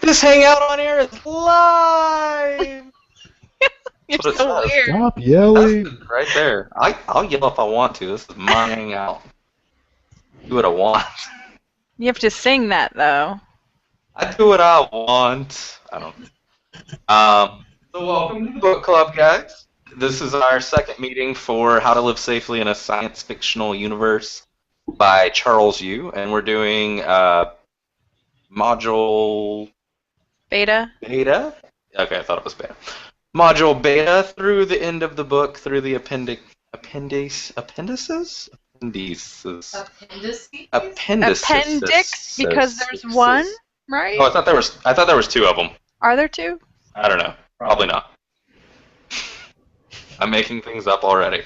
This hangout on air is live! You're That's what it so says. weird. Stop yelling. That's right there. I'll yell if I want to. This is my hangout. Do what I want. You have to sing that, though. I do what I want. I don't. So welcome to the book club, guys. This is our second meeting for How to Live Safely in a Science Fictional Universe by Charles Yu, and we're doing module Beta? beta. Okay, I thought it was beta. Module beta through the end of the book, through the appendices. Appendices, Appendix, because there's one, right? Oh, I thought there was two of them. Are there two? I don't know. Probably not. I'm making things up already.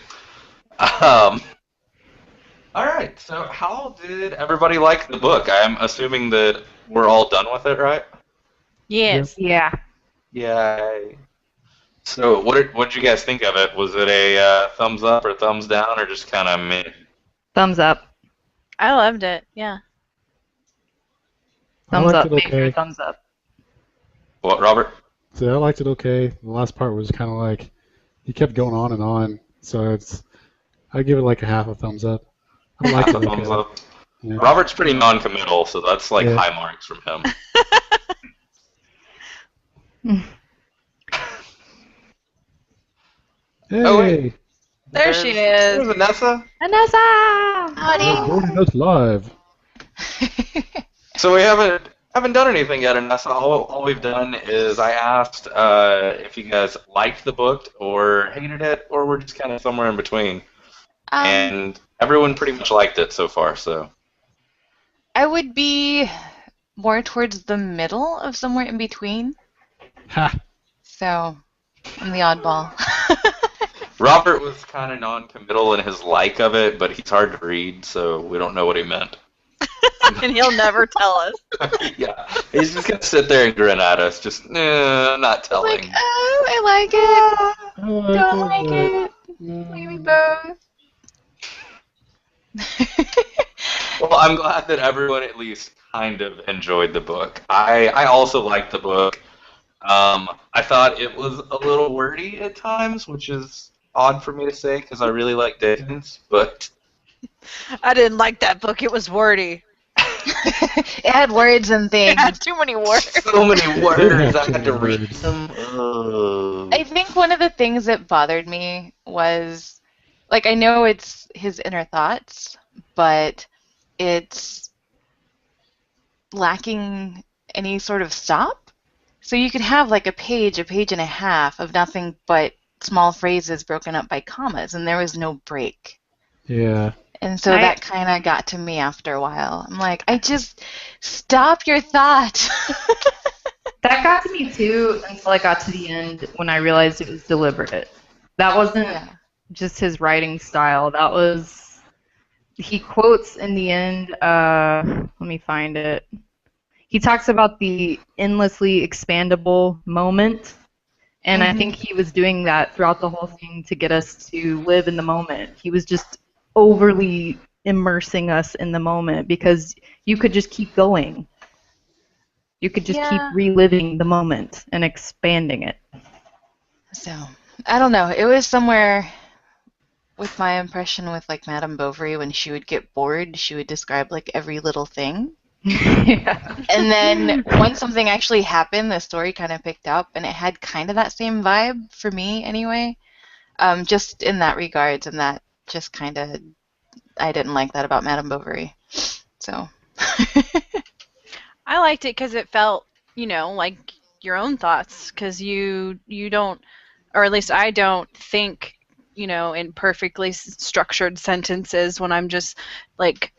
All right. So, how did everybody like the book? I'm assuming that we're all done with it, right? Yes. Yeah. Yay. So, what did you guys think of it? Was it a thumbs up or thumbs down, or just kind of meh? Thumbs up. I loved it, yeah. Thumbs liked up. it Make sure okay. thumbs up. What, Robert? So I liked it okay. The last part was kind of like he kept going on and on. So I'd give it like a half a thumbs up. I liked Half it a thumbs okay. up. Yeah. Robert's pretty non-committal, so that's like Yeah. high marks from him. Hey, Oh, wait. There she There's is. Vanessa. Vanessa! we're joining us live. So we haven't done anything yet, and that's all we've done is I asked if you guys liked the book or hated it, or we're just kind of somewhere in between. And everyone pretty much liked it so far. So I would be more towards the middle of somewhere in between. Ha! So I'm the oddball. Robert was kind of non-committal in his like of it, but he's hard to read, so we don't know what he meant. And he'll never tell us. Yeah, he's just gonna sit there and grin at us, just not telling. Like, oh, I like it. I like Don't it, like it. but- Maybe both. Well, I'm glad that everyone at least kind of enjoyed the book. I also liked the book. I thought it was a little wordy at times, which is odd for me to say because I really like Dickens, but I didn't like that book. It was wordy. It had words and It things. had too many words. so many words I too had to many read words. them. I think one of the things that bothered me was, like, I know it's his inner thoughts, but it's lacking any sort of stop. So you could have like a page and a half of nothing but small phrases broken up by commas, and there was no break. Yeah. And so I- that kind of got to me after a while. I'm like, I just stop your thought. That got to me too until I got to the end when I realized it was deliberate. That wasn't Yeah. just his writing style. That was, he quotes in the end, let me find it. He talks about the endlessly expandable moment. And I think he was doing that throughout the whole thing to get us to live in the moment. He was just overly immersing us in the moment because you could just keep going. You could just keep Yeah. reliving the moment and expanding it. So, I don't know. It was somewhere with my impression with like Madame Bovary when she would get bored, she would describe like every little thing. Yeah. And then once something actually happened, the story kind of picked up, and it had kind of that same vibe for me anyway. Just in that regards, and that just kind of, I didn't like that about Madame Bovary. So, I liked it because it felt, like your own thoughts. Because you don't, or at least I don't think, in perfectly structured sentences when I'm just like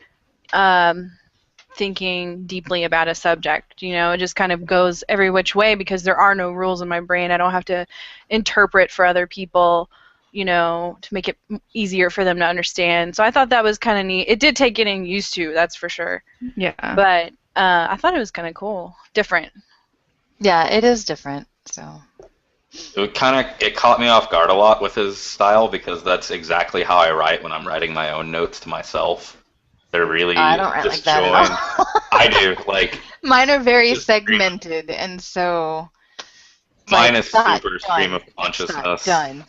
thinking deeply about a subject. It just kind of goes every which way because there are no rules in my brain. I don't have to interpret for other people, to make it easier for them to understand. So I thought that was kind of neat. It did take getting used to, that's for sure. Yeah. But I thought it was kind of cool, different. yeah, it is different. So, It caught me off guard a lot with his style because that's exactly how I write when I'm writing my own notes to myself. They're really I don't write like that at disjointed. all. I do. Like, Mine are very just stream of, segmented, and so it's mine like is thought super stream done, of next thought consciousness. done.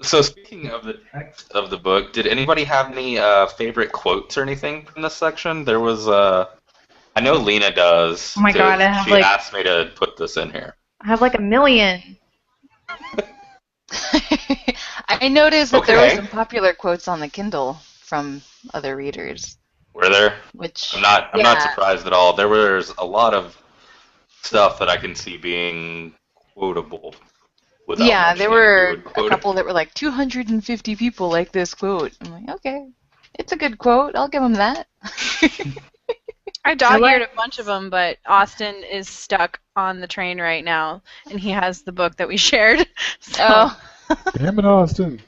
So speaking of the text of the book, did anybody have any favorite quotes or anything from this section? There was, I know Lena does, Oh my god, because she asked me to put this in here. I have like a million. I noticed that there were Okay. some popular quotes on the Kindle from other readers, Were there? which I'm not yeah, surprised at all. There was a lot of stuff that I can see being quotable without yeah, there mentioning who were would a quote it. couple that were like 250 people like this quote. I'm like, okay, it's a good quote. I'll give them that. I dog-eared like- a bunch of them, but Austin is stuck on the train right now, and he has the book that we shared. So Oh, Damn it, Austin.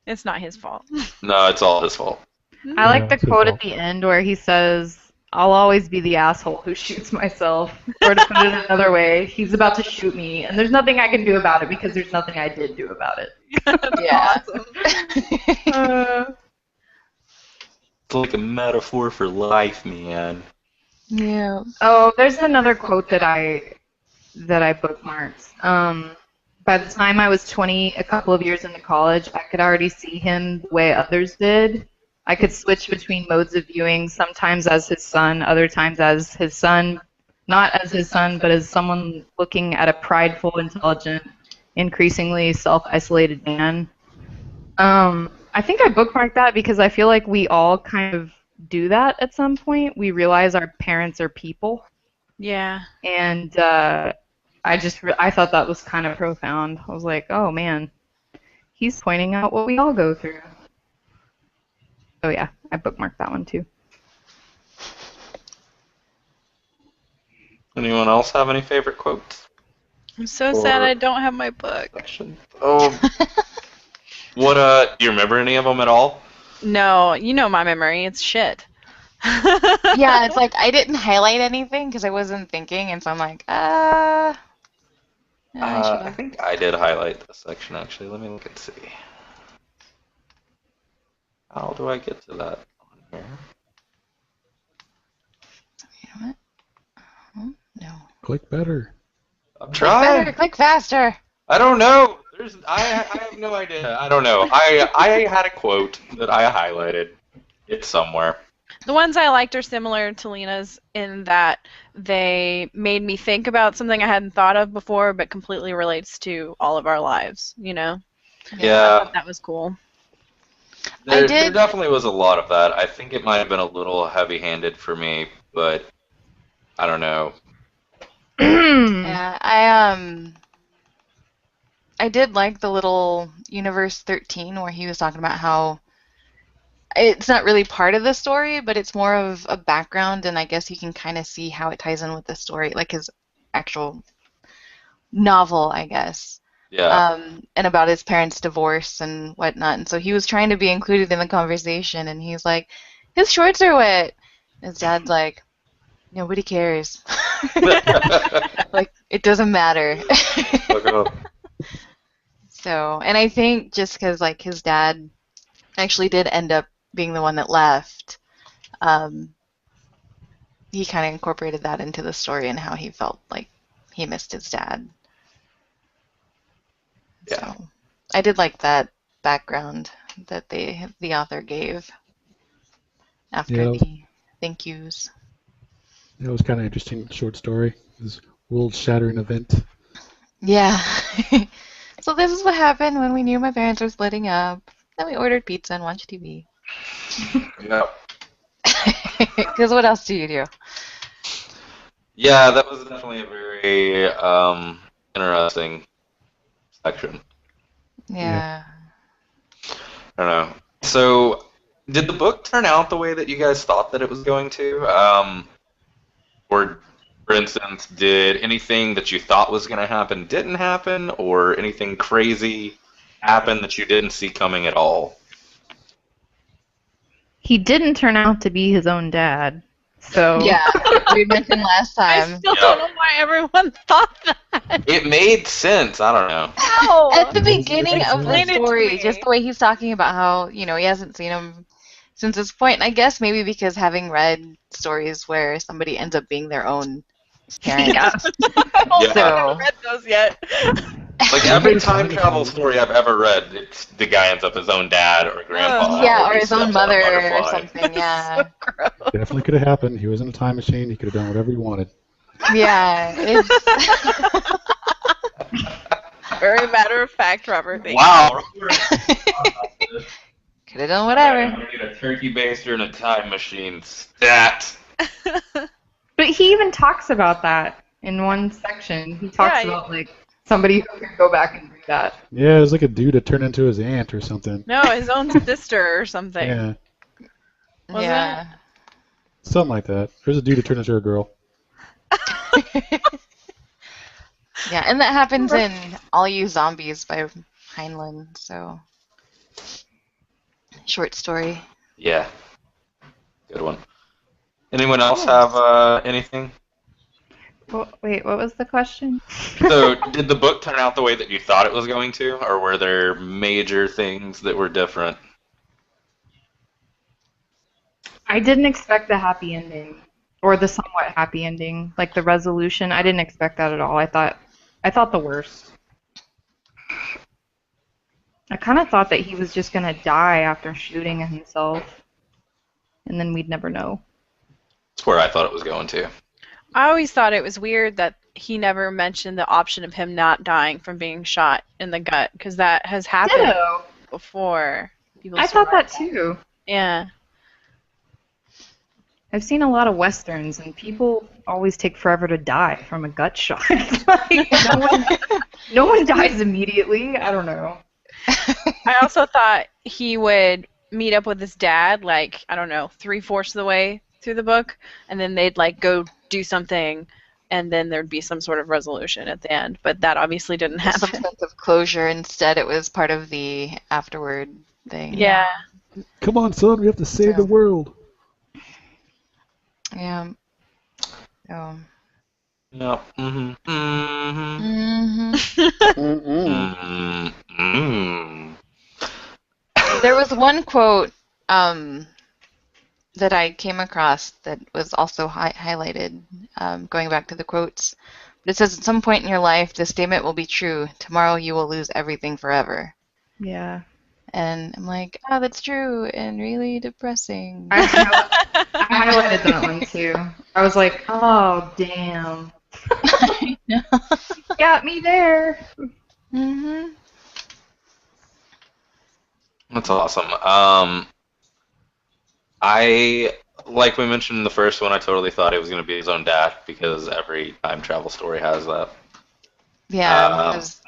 it's not his fault. No, it's all his fault. I like Yeah, the it's his quote fault. at the end where he says, "I'll always be the asshole who shoots myself." Or to put it another way, he's about to shoot me, and there's nothing I can do about it because there's nothing I did do about it. yeah. It's like a metaphor for life, man. Yeah. Oh, there's another quote that I bookmarked. By the time I was 20, a couple of years into college, I could already see him the way others did. I could switch between modes of viewing, sometimes as his son, other times as his son, not as his son, but as someone looking at a prideful, intelligent, increasingly self-isolated man. I think I bookmarked that because I feel like we all kind of do that at some point. We realize our parents are people. Yeah. And I thought that was kind of profound. I was like, oh man, he's pointing out what we all go through. Oh yeah, I bookmarked that one too. Anyone else have any favorite quotes? I'm so sad Or- I don't have my book. Oh, what? Do you remember any of them at all? No, you know my memory. It's shit. Yeah, it's like I didn't highlight anything because I wasn't thinking, and so I'm like, yeah, I should I have. think I did highlight this section actually. Let me look and see. How do I get to that on here? You know what? No. Click better. I'm Click trying. better, click faster. I don't know. I have no idea. I don't know. I had a quote that I highlighted. It's somewhere. The ones I liked are similar to Lena's in that they made me think about something I hadn't thought of before, but completely relates to all of our lives, you know? I Yeah, thought that was cool. there did- definitely was a lot of that. I think it might have been a little heavy-handed for me, but I don't know. Yeah, I did like the little Universe 13 where he was talking about how it's not really part of the story, but it's more of a background, and I guess you can kind of see how it ties in with the story, like his actual novel, I guess. Yeah. And about his parents' divorce and whatnot. And so he was trying to be included in the conversation, and he's like, his shorts are wet. His dad's like, nobody cares. Like, it doesn't matter. Look it up. So, and I think just because, like, his dad actually did end up being the one that left, he kind of incorporated that into the story and how he felt like he missed his dad. Yeah. So, I did like that background that the author gave after Yeah, that was- the thank yous. It was kind of interesting short story. This world-shattering event. Yeah. So this is what happened when we knew my parents were splitting up. Then we ordered pizza and watched TV. Yeah. Because what else do you do? Yeah, that was definitely a very interesting section. Yeah. I don't know. So, did the book turn out the way that you guys thought that it was going to? Or, for instance, did anything that you thought was going to happen didn't happen, or anything crazy happen that you didn't see coming at all? He didn't turn out to be his own dad. So Yeah. We mentioned last I time. still don't know why everyone thought that. It made sense. I don't know. At the It was- beginning it's of the Explain it to story, me. just the way he's talking about how, he hasn't seen him since this point. And I guess maybe because having read stories where somebody ends up being their own parent. Yeah. I Yeah. haven't read those yet. Like every time travel story I've ever read, it's the guy ends up his own dad or grandpa. Yeah, or he his steps own on a mother or butterfly. something, yeah. Definitely could have happened. He was in a time machine. He could have done whatever he wanted. Yeah, it's Very matter of fact, Robert. Thank Wow. could have done whatever. I'm gonna get a turkey baster and a time machine. Stat. But he even talks about that in one section. He talks Yeah, about like somebody who could go back and do that. Yeah, it was like a dude that turned into his aunt or something. No, his own sister or something. Yeah, Wasn't Yeah. something like that. There's a dude that turned into a girl. Yeah, and that happens in All You Zombies by Heinlein, so short story. Yeah. Good one. Anyone else have anything? Well, wait, what was the question? So, did the book turn out the way that you thought it was going to, or were there major things that were different? I didn't expect the happy ending, or the somewhat happy ending, like the resolution. I didn't expect that at all. I thought the worst. I kind of thought that he was just gonna die after shooting himself, and then we'd never know. That's where I thought it was going to. I always thought it was weird that he never mentioned the option of him not dying from being shot in the gut, because that has happened Ditto. before. People I thought that too. Yeah. I've seen a lot of westerns, and people always take forever to die from a gut shot. Like, no one dies immediately. I don't know. I also thought he would meet up with his dad, like, I don't know, 3/4 of the way through the book, and then they'd, like, go do something, and then there'd be some sort of resolution at the end. But that obviously didn't Some happen. sense of closure. Instead, it was part of the afterward thing. Yeah. Come on, son, we have to save the world. Yeah. Oh. No. Mm-hmm. Mm-hmm. Mhm. Mm-hmm. There was one quote that I came across that was also highlighted, going back to the quotes. It says, at some point in your life, this statement will be true. Tomorrow you will lose everything forever. Yeah. And I'm like, oh, that's true and really depressing. I highlighted that one too. I was like, oh, damn. Got me there. Mm-hmm. That's awesome. Like we mentioned in the first one, I totally thought it was going to be his own dad because every time travel story has that. Yeah, it was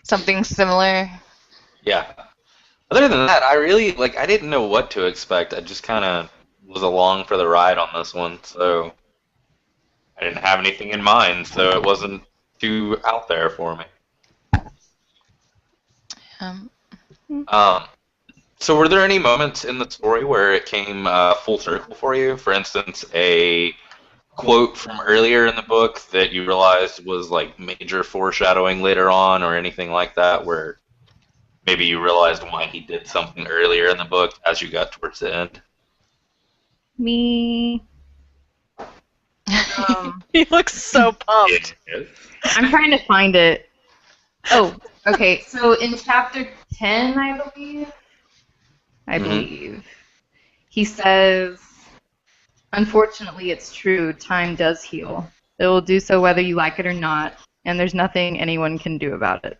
something similar. Yeah. Other than that, I really I didn't know what to expect. I just kind of was along for the ride on this one, so I didn't have anything in mind, so it wasn't too out there for me. Um, So were there any moments in the story where it came full circle for you? For instance, a quote from earlier in the book that you realized was like major foreshadowing later on, or anything like that, where maybe you realized why he did something earlier in the book as you got towards the end? Me. He looks so pumped. I'm trying to find it. Oh, okay. So in chapter 10, I believe, he says, unfortunately, it's true. Time does heal. It will do so whether you like it or not, and there's nothing anyone can do about it.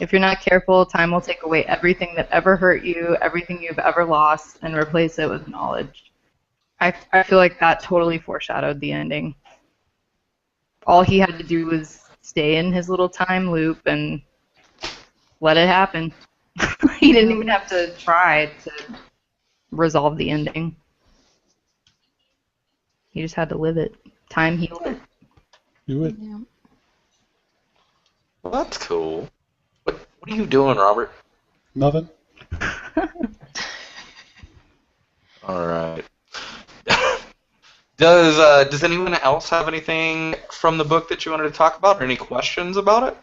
If you're not careful, time will take away everything that ever hurt you, everything you've ever lost, and replace it with knowledge. I feel like that totally foreshadowed the ending. All he had to do was stay in his little time loop and let it happen. He didn't even have to try to resolve the ending. He just had to live it. Time healed it. Do it. yeah. Well, that's cool. What are you doing, Robert? Nothing. All right. Does anyone else have anything from the book that you wanted to talk about, or any questions about it?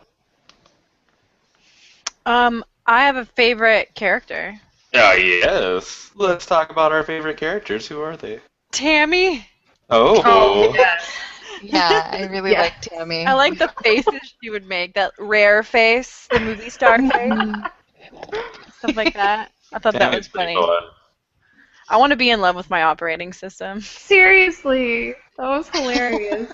I have a favorite character. Yes. Let's talk about our favorite characters. Who are they? Tammy. Oh. Yeah, I really Yeah. like Tammy. I like the faces she would make. That rare face, the movie star face, stuff like that. I thought that Tammy's was pretty funny. fun. I want to be in love with my operating system. Seriously, that was hilarious.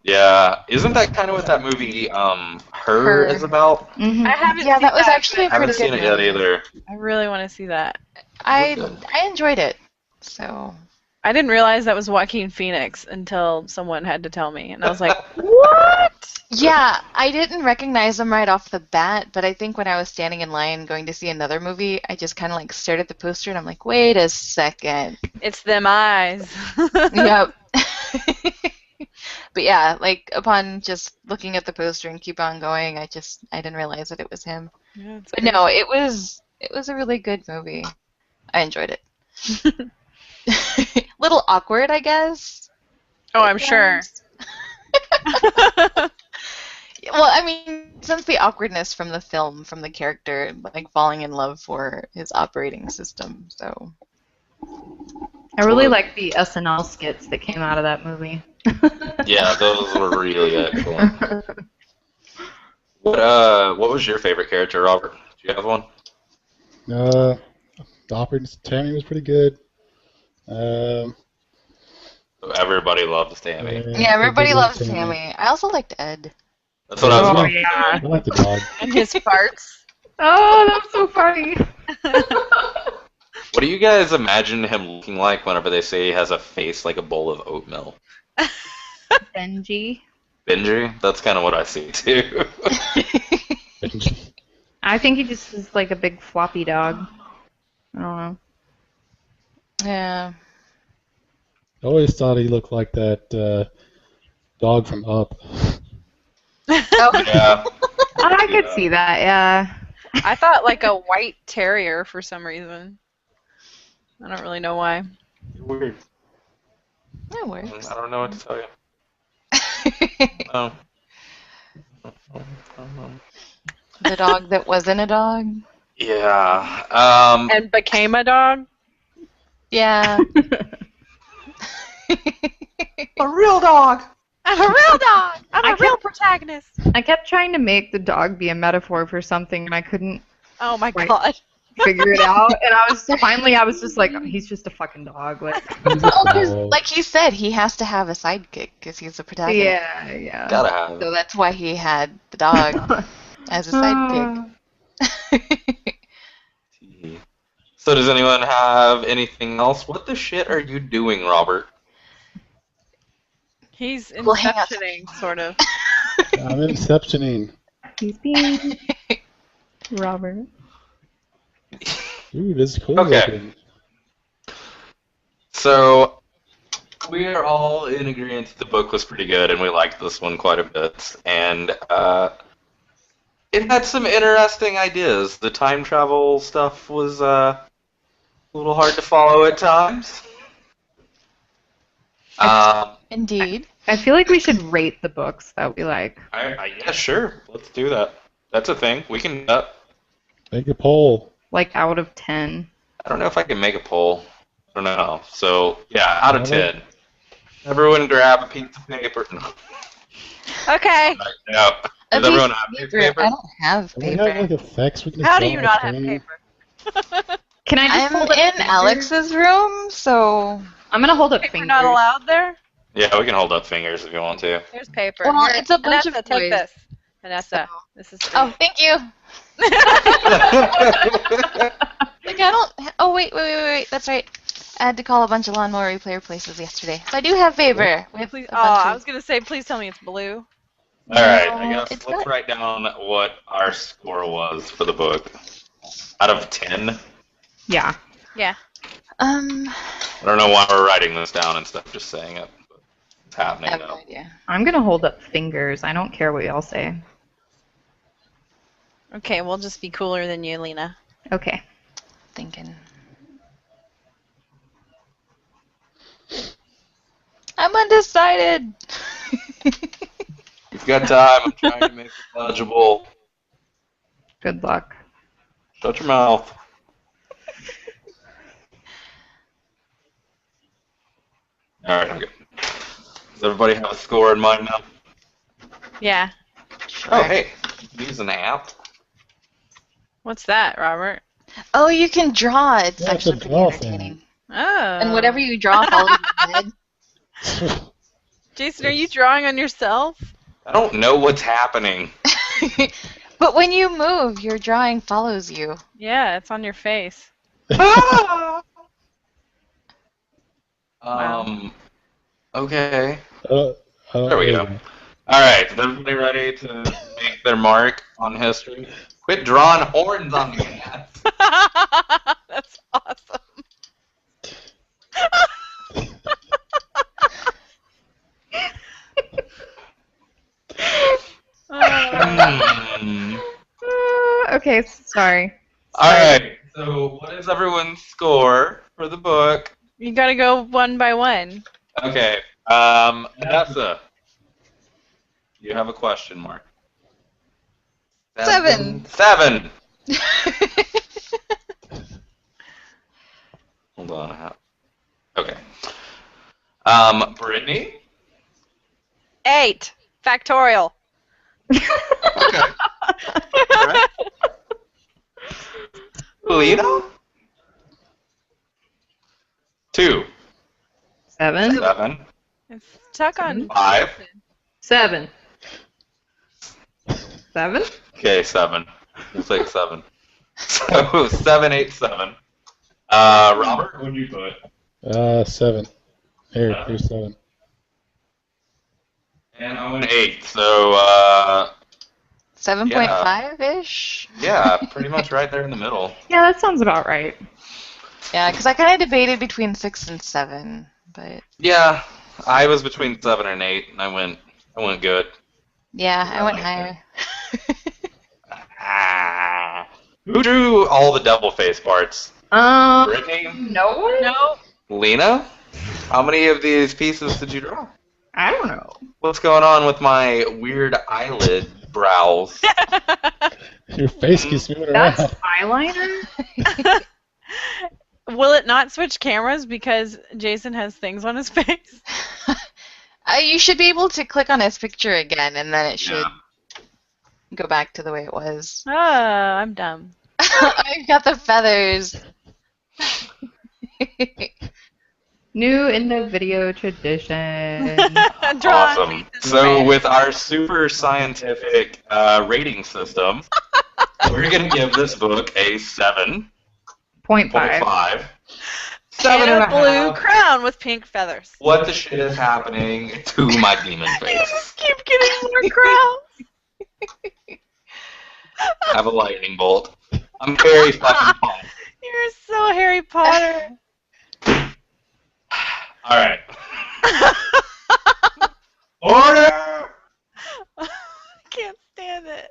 Yeah, isn't that kind of what that movie, Her is about? Mhm. I haven't Yeah, seen that was that, actually a I haven't pretty good seen it yet movie. either. I really want to see that. I enjoyed it. So I didn't realize that was Joaquin Phoenix until someone had to tell me, and I was like, "What?" yeah, I didn't recognize him right off the bat, but I think when I was standing in line going to see another movie, I just kind of like stared at the poster and I'm like, wait a second. It's them eyes. Yep. But yeah, like upon just looking at the poster and keep on going, I didn't realize that it was him. Yeah, it's But crazy. no, it was a really good movie. I enjoyed it. Little awkward, I guess. Oh, I'm sure. Well, I mean, since the awkwardness from the film, from the character, like falling in love for his operating system, so. I really like the SNL skits that came out of that movie. Yeah, those were really excellent. What was your favorite character, Robert? Do you have one? The operating Tammy was pretty good. Everybody loves Tammy. Yeah, everybody did love loves Tammy. I also liked Ed. That's what I was Oh, going yeah. I like the dog. And his farts. Oh, that's so funny. What do you guys imagine him looking like whenever they say he has a face like a bowl of oatmeal? Benji. Benji? That's kind of what I see too. I think he just is like a big floppy dog. I don't know. Yeah. I always thought he looked like that dog from Up. Oh, Yeah. I could see that, yeah. I thought like a white terrier for some reason. I don't really know why. Weird. that works. I don't know what to tell you. No. The dog that wasn't a dog. Yeah. And became a dog. Yeah. A real dog. I'm a real dog. I'm I a real kept- protagonist. I kept trying to make the dog be a metaphor for something, and I couldn't Oh my Right. god. figure it out. And I was just like, he's just a fucking dog. Like, He's a Well, 'cause, dog. like he said, he has has to have a sidekick because he's the protagonist. yeah. Gotta have So it. that's why he had the dog as a sidekick. So does anyone have anything else? What the shit are you doing, Robert? He's We'll hang out inceptioning, sort of. I'm inceptioning. He's being Robert. Ooh, this is cool Okay. looking. So we are all in agreement that the book was pretty good, and we liked this one quite a bit. And it had some interesting ideas. The time travel stuff was a little hard to follow at times. Indeed. I feel like we should rate the books that we like. Yeah, sure. Let's do that. That's a thing. We can. Make a poll. Like out of 10. I don't know if I can make a poll. I don't know. So yeah, out of Alright. 10. Everyone grab a piece of paper. Okay. No. A Does everyone piece have of a piece of paper. paper? I don't have Do we have paper. like effects we can How just do draw you on not the have screen? paper? Can I just I'm hold up in fingers? Alex's room, so I'm gonna hold up Paper fingers. not allowed there? Yeah, we can hold up fingers if you want to. Here's paper. Well, Here, it's a bunch Vanessa, of take toys. this. Vanessa, this is for oh, thank you. Like I don't. Oh wait. That's right. I had to call a bunch of lawnmower repair places yesterday, so I do have paper. We have Please, a oh, bunch I of- was gonna say, please tell me it's blue. All right, I No, guess it's let's not. write down what our score was for the book. Out of 10. Yeah. Yeah. I I don't know why we're writing this down instead of just saying it. But it's happening have no now. idea. I'm gonna hold up fingers. I don't care what y'all say. Okay, we'll just be cooler than you, Lena. Okay. Thinking. I'm undecided. You've got time. I'm trying to make it legible. Good luck. Shut your mouth. All right, I'm good. Does everybody have a score in mind now? Yeah. Oh, hey, you can use an app. What's that, Robert? Oh, you can draw. It's Yeah, it's a actually pretty draw thing. entertaining. Oh. And whatever you draw follows your head. Jason, are you drawing on yourself? I don't know what's happening. But when you move, your drawing follows you. Yeah, it's on your face. Okay. Oh, There we go. All right, is everybody ready to make their mark on history? Quit drawing horns on the ants. That's awesome. Okay, sorry. All right, so what is everyone's score for the book? You gotta go one by one. Okay, Vanessa, you have a question mark. 7. 7. Hold on. Okay. Brittany? 8. Factorial. Okay. Right. Lena? 2. 7. 7. It's stuck on. 5. 7. 7? Okay, 7. We'll take 7. So 7, 8, 7. Robert, what did you put? 7. Here's 7. And Owen 8. So 7.5-ish? yeah, pretty much right there in the middle. Yeah, that sounds about right. Yeah, because I kind of debated between 6 and 7, but Yeah, I was between 7 and 8, and I went good. yeah, I went higher. Who drew all the devil face parts? Brittany? No one? No. Lena? How many of these pieces did you draw? I don't know. What's going on with my weird eyelid brows? Your face keeps moving That's around. eyeliner? Will it not switch cameras because Jason has things on his face? You should be able to click on his picture again, and then it should Yeah. go back to the way it was. Oh, I'm dumb. I've got the feathers. New in the video tradition. Awesome. So with our super scientific rating system, we're going to give this book a 7.5. 0.5. And a blue 7.5. crown with pink feathers. What the shit is happening to my demon You face? just keep getting more crowns. Have a lightning bolt. I'm very fucking pumped. You're so Harry Potter. All right. Order! I can't stand it.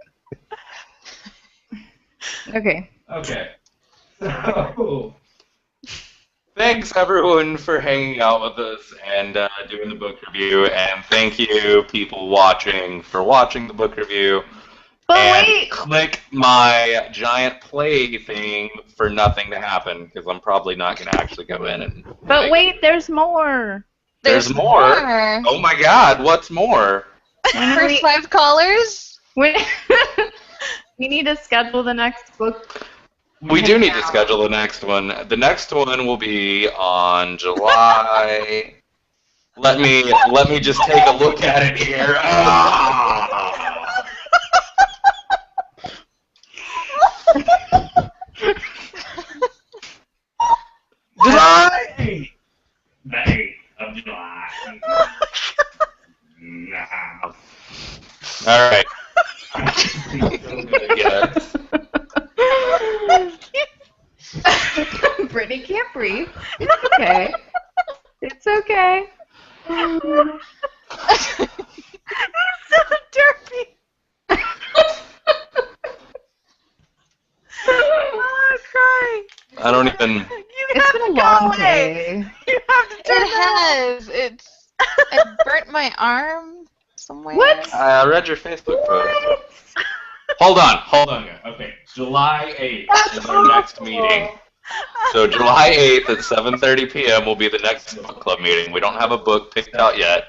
Okay. Okay. So, thanks everyone for hanging out with us and doing the book review, and thank you people watching for watching the book review. But And wait! click my giant play thing for nothing to happen, because I'm probably not going to actually go in and... But wait, there's more. There's more? Oh my god, what's more? First 5 callers? We need to schedule the next book. We do need to schedule the next one. The next one will be on July... Let me just take a look at it here. Ah! July! May of July. All right. Brittany can't breathe. It's okay. It's okay. You're so derpy. Oh, I'm crying. I don't even. You It's have been a to go long away. day. You have to turn It that has. It's I burnt my arm somewhere. What? I read your Facebook post. Hold on. Okay, July 8th is our next meeting. So July 8th at 7:30 p.m. will be the next book club meeting. We don't have a book picked out yet,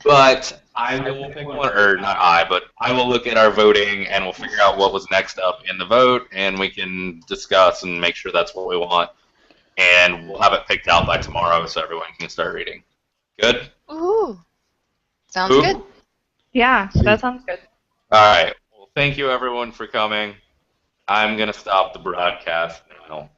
but I will pick one, or not I, but I will look at our voting and we'll figure out what was next up in the vote, and we can discuss and make sure that's what we want. And we'll have it picked out by tomorrow so everyone can start reading. Good? Ooh, sounds Ooh. good. Yeah, that sounds good. All right. Well, thank you everyone for coming. I'm going to stop the broadcast now.